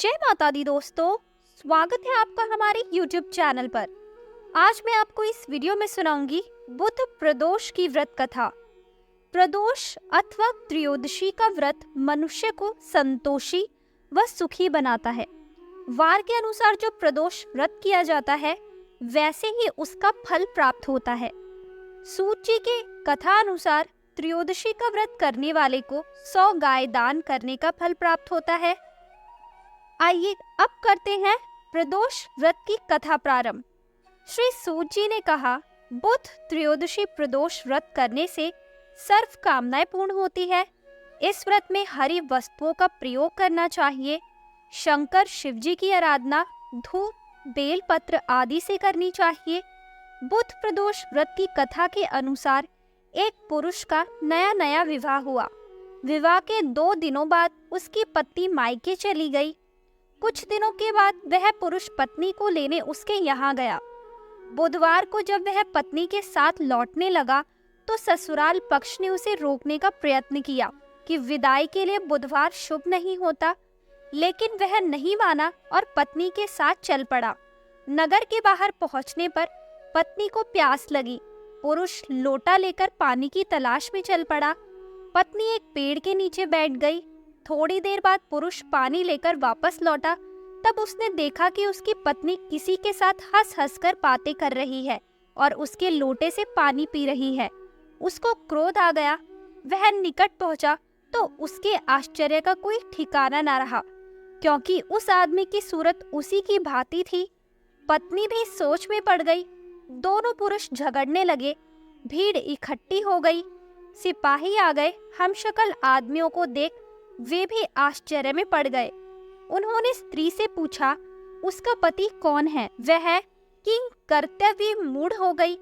जय माता दी दोस्तों, स्वागत है आपका हमारे YouTube चैनल पर। आज मैं आपको इस वीडियो में सुनाऊंगी बुध प्रदोष की व्रत कथा। प्रदोष अथवा त्रयोदशी का व्रत मनुष्य को संतोषी व सुखी बनाता है। वार के अनुसार जो प्रदोष व्रत किया जाता है वैसे ही उसका फल प्राप्त होता है। सूत जी के कथा अनुसार त्रयोदशी का व्रत करने वाले को 100 गाय दान करने का फल प्राप्त होता है। आइए अब करते हैं प्रदोष व्रत की कथा प्रारंभ। श्री सूत जी ने कहा, बुध त्रयोदशी प्रदोष व्रत करने से सर्व कामनाएं पूर्ण होती है। इस व्रत में हरि वस्तुओं का प्रयोग करना चाहिए। शंकर शिव जी की आराधना धूप बेलपत्र आदि से करनी चाहिए। बुध प्रदोष व्रत की कथा के अनुसार एक पुरुष का नया विवाह हुआ। विवाह के 2 दिनों बाद उसकी पत्नी मायके चली गई। कुछ दिनों के बाद वह पुरुष पत्नी को लेने उसके यहाँ गया। बुधवार को जब वह पत्नी के साथ लौटने लगा तो ससुराल पक्ष ने उसे रोकने का प्रयत्न किया कि विदाई के लिए बुधवार शुभ नहीं होता, लेकिन वह नहीं माना और पत्नी के साथ चल पड़ा। नगर के बाहर पहुंचने पर पत्नी को प्यास लगी। पुरुष लोटा लेकर पानी की तलाश में चल पड़ा। पत्नी एक पेड़ के नीचे बैठ गई। थोड़ी देर बाद पुरुष पानी लेकर वापस लौटा। तब उसने देखा कि उसकी पत्नी किसी के साथ हंस हंस कर बातें कर रही है और उसके लोटे से पानी पी रही है। उसको क्रोध आ गया। वह निकट पहुंचा तो उसके आश्चर्य का कोई ठिकाना न रहा, क्योंकि उस आदमी की सूरत उसी की भांति थी। पत्नी भी सोच में पड़ गई। दोनों पुरुष झगड़ने लगे। भीड़ इकट्ठी हो गई। सिपाही आ गए। हमशक्ल आदमियों को देख वे भी आश्चर्य में पड़ गए। उन्होंने स्त्री से पूछा, उसका पति कौन है? वह किंग कर्तव्य मूढ़ हो गई।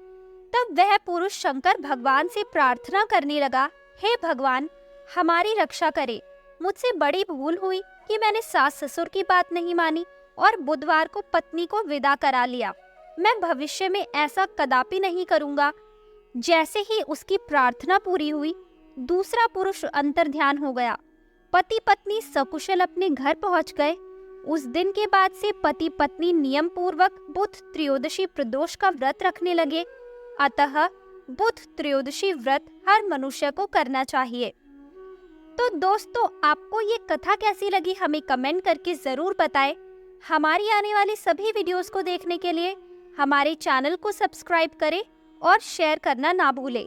तब वह पुरुष शंकर भगवान से प्रार्थना करने लगा, हे भगवान, हमारी रक्षा करे। मुझसे बड़ी भूल हुई कि मैंने सास ससुर की बात नहीं मानी और बुधवार को पत्नी को विदा करा लिया। मैं भविष्य में ऐसा कदापि नहीं करूंगा। जैसे ही उसकी प्रार्थना पूरी हुई, दूसरा पुरुष अंतर्ध्यान हो गया। पति पत्नी सकुशल अपने घर पहुंच गए। उस दिन के बाद से पति पत्नी नियम पूर्वक बुध त्रयोदशी प्रदोष का व्रत रखने लगे। अतः बुध त्रयोदशी व्रत हर मनुष्य को करना चाहिए। तो दोस्तों, आपको ये कथा कैसी लगी हमें कमेंट करके जरूर बताएं। हमारी आने वाली सभी वीडियोस को देखने के लिए हमारे चैनल को सब्सक्राइब करें और शेयर करना ना भूलें।